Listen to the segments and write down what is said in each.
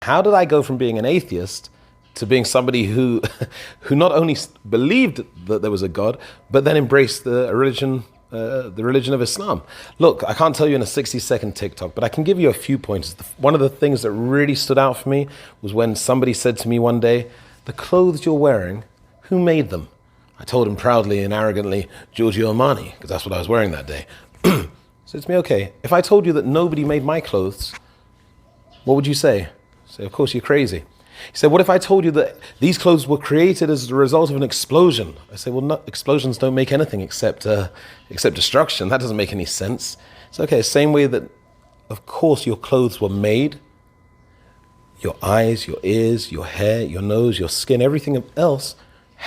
How did I go from being an atheist to being somebody who not only believed that there was a God, but then embraced the religion of Islam? Look, I can't tell you in a 60-second TikTok, but I can give you a few points. One of the things that really stood out for me was when somebody said to me one day, "The clothes you're wearing, who made them?" I told him proudly and arrogantly, "Giorgio Armani," because that's what I was wearing that day. So it's me, okay, if I told you that nobody made my clothes, what would you say? Say, of course, you're crazy. He said, what if I told you that these clothes were created as a result of an explosion? I say, well, no, explosions don't make anything except destruction. That doesn't make any sense. It's okay, same way that, of course, your clothes were made. Your eyes, your ears, your hair, your nose, your skin, everything else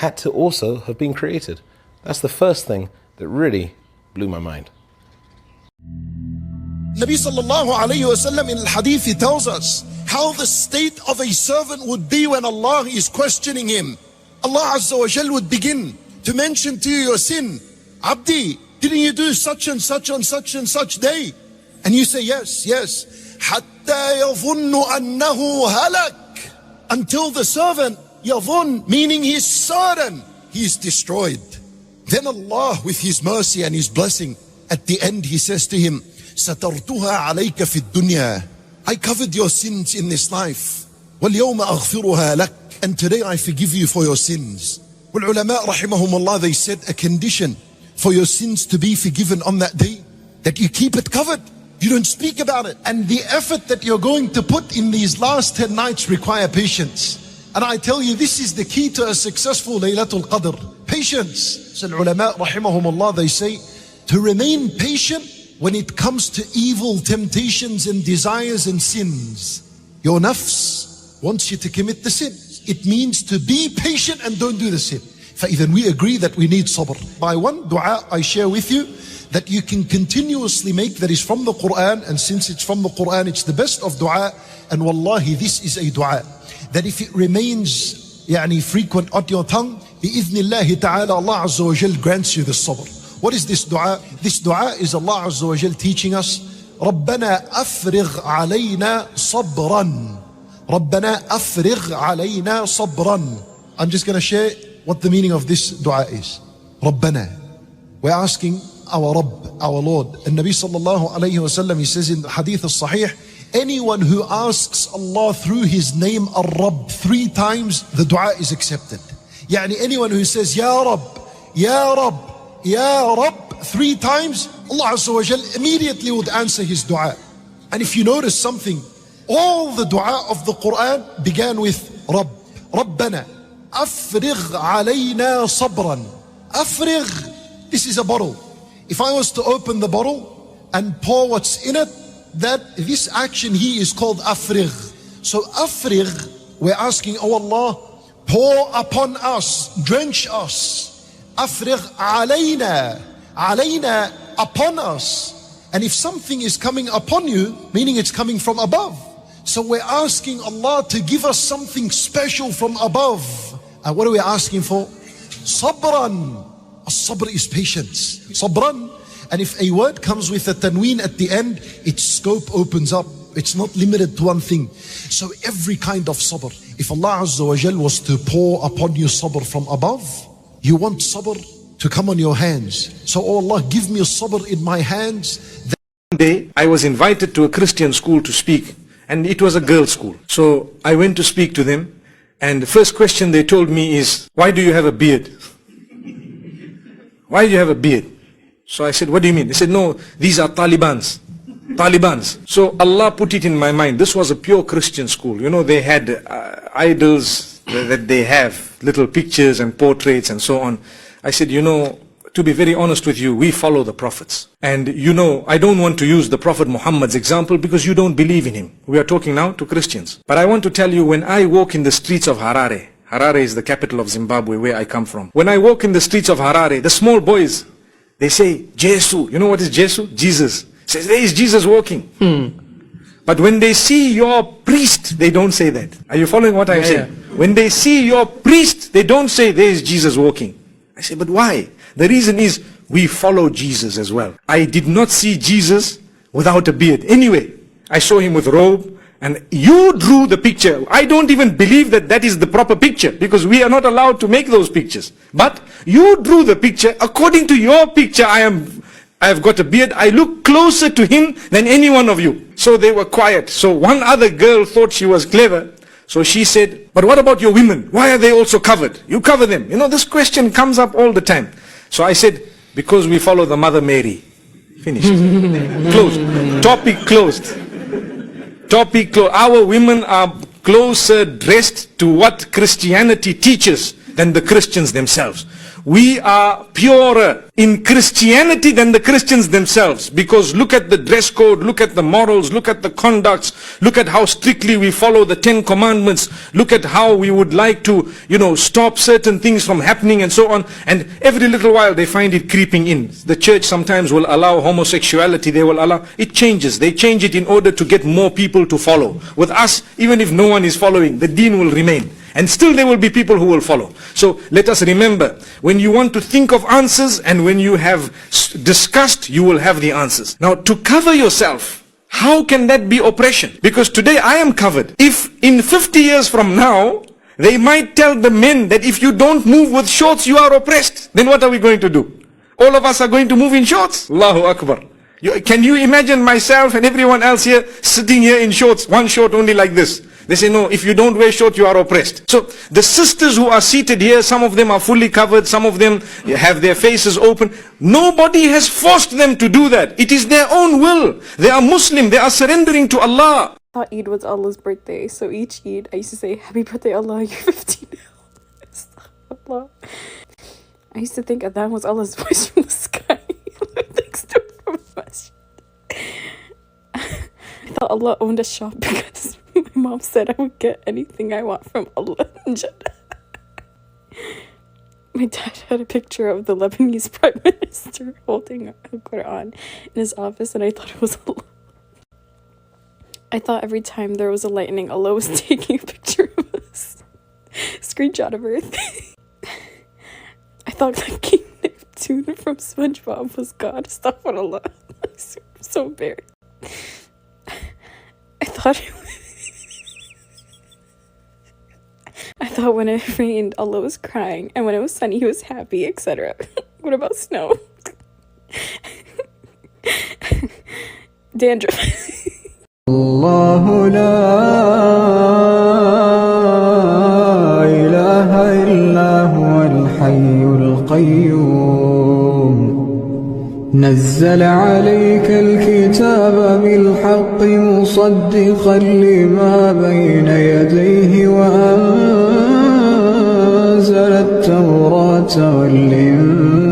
had to also have been created. That's the first thing that really blew my mind. Nabi sallallahu alayhi wa sallam in al-hadith, he tells us how the state of a servant would be when Allah is questioning him. Allah Azza wa Jal would begin to mention to you your sin. Abdi, didn't you do such and such on such and such day? And you say, yes, yes. Hatta yadhunnu annahu halak. Until the servant, yadhun, meaning he's certain, he is destroyed. Then Allah, with His mercy and His blessing, at the end He says to him, Satartuha alayka fi dunya. I covered your sins in this life. وَالْيَوْمَ أَغْفِرُهَا لَكَ. And today I forgive you for your sins. وَالْعُلَمَاء rahimahumullah, they said a condition for your sins to be forgiven on that day, that you keep it covered. You don't speak about it. And the effort that you're going to put in these last 10 nights require patience. And I tell you, this is the key to a successful Laylatul Qadr. Patience. So ulama rahimahumullah, they say, to remain patient when it comes to evil temptations and desires and sins. Your nafs wants you to commit the sin. It means to be patient and don't do the sin. فإذا we agree that we need sabr. By one dua I share with you that you can continuously make, that is from the Quran, and since it's from the Quran, it's the best of dua. And wallahi, this is a dua that if it remains frequent on your tongue, bi'idhnillahi ta'ala, Allah Azza wa Jal grants you the sabr. What is this dua? This dua is Allah Azza wa Jal teaching us, رَبَّنَا أَفْرِغْ عَلَيْنَا صَبْرًا. رَبَّنَا أَفْرِغْ عَلَيْنَا صَبْرًا. I'm just going to share what the meaning of this dua is. رَبَّنَا. We're asking our Rabb, our Lord. And Nabi sallallahu alayhi wa sallam, he says in the hadith al-sahih, anyone who asks Allah through his name Ar-Rabb 3 times, the dua is accepted. Anyone who says, Ya Rabb, Ya Rabb, Ya Rabb 3 times, Allah Azza wa Jal immediately would answer his dua. And if you notice something, all the dua of the Quran began with Rabb. Rabbana, Afrigh alayna sabran. Afrigh, this is a bottle. If I was to open the bottle and pour what's in it, this action here is called Afrigh. So Afrigh, we're asking, oh Allah, pour upon us, drench us. Afrigh alayna, alayna, upon us. And if something is coming upon you, meaning it's coming from above. So we're asking Allah to give us something special from above. And what are we asking for? Sabran. As-sabr is patience. Sabran. And if a word comes with a tanween at the end, its scope opens up. It's not limited to one thing. So every kind of sabr. If Allah Azza wa Jal was to pour upon you sabr from above, you want sabr to come on your hands. So, oh Allah, give me sabr in my hands. One day, I was invited to a Christian school to speak, and it was a girls' school. So, I went to speak to them, and the first question they told me is, why do you have a beard? Why do you have a beard? So I said, what do you mean? They said, no, these are Talibans. So Allah put it in my mind. This was a pure Christian school. They had idols that they have, little pictures and portraits and so on. I said, to be very honest with you, we follow the prophets. And I don't want to use the Prophet Muhammad's example because you don't believe in him. We are talking now to Christians. But I want to tell you, when I walk in the streets of Harare, Harare is the capital of Zimbabwe, where I come from. When I walk in the streets of Harare, the small boys, they say, Jesu. You know what is Jesu? Jesus. Says, there is Jesus walking. But when they see your priest, they don't say that. Are you following what I'm saying? When they see your priest, they don't say, there is Jesus walking. I say, but why? The reason is, we follow Jesus as well. I did not see Jesus without a beard. Anyway, I saw him with robe, And you drew the picture. I don't even believe that that is the proper picture, because we are not allowed to make those pictures. But you drew the picture. According to your picture, I have got a beard. I look closer to him than any one of you. So they were quiet. So one other girl thought she was clever. So she said, but what about your women? Why are they also covered? You cover them. You know, this question comes up all the time. So I said, because we follow the Mother Mary. Finished. Closed. Topic closed. Topic closed. Our women are closer dressed to what Christianity teaches than the Christians themselves. We are purer in Christianity than the Christians themselves, because look at the dress code, look at the morals, look at the conducts, look at how strictly we follow the 10 commandments, look at how we would like to, stop certain things from happening and so on. And every little while they find it creeping in. The church sometimes will allow homosexuality, they will allow, it changes. They change it in order to get more people to follow. With us, even if no one is following, the deen will remain. And still there will be people who will follow. So let us remember, when you want to think of answers and when you have discussed, you will have the answers. Now, to cover yourself, how can that be oppression? Because today I am covered. If in 50 years from now, they might tell the men that if you don't move with shorts, you are oppressed, then what are we going to do? All of us are going to move in shorts. Allahu Akbar. Can you imagine myself and everyone else here sitting here in shorts, one short only like this? They say, no, if you don't wear shorts, you are oppressed. So the sisters who are seated here, some of them are fully covered, some of them have their faces open. Nobody has forced them to do that. It is their own will. They are Muslim, they are surrendering to Allah. I thought Eid was Allah's birthday, so each Eid I used to say, happy birthday Allah, you're 15 now. Allah. I used to think Adhan was Allah's voice from the sky. Thanks to I thought Allah owned a shop because my mom said I would get anything I want from Allah in Jeddah. My dad had a picture of the Lebanese Prime Minister holding a Quran in his office, and I thought it was Allah. I thought every time there was a lightning, Allah was taking a picture of us. Screenshot of Earth. I thought that King Neptune from SpongeBob was God. Astaghfirullah. I'm so embarrassed. I thought when it rained, Allah was crying, and when it was sunny, he was happy, etc. What about snow? Dandruff. الله لا إله إلا هو الحي القيوم نزل عليك الكتاب بالحق مصدقا لما بين يديه وأنزل التوراة والإنجيل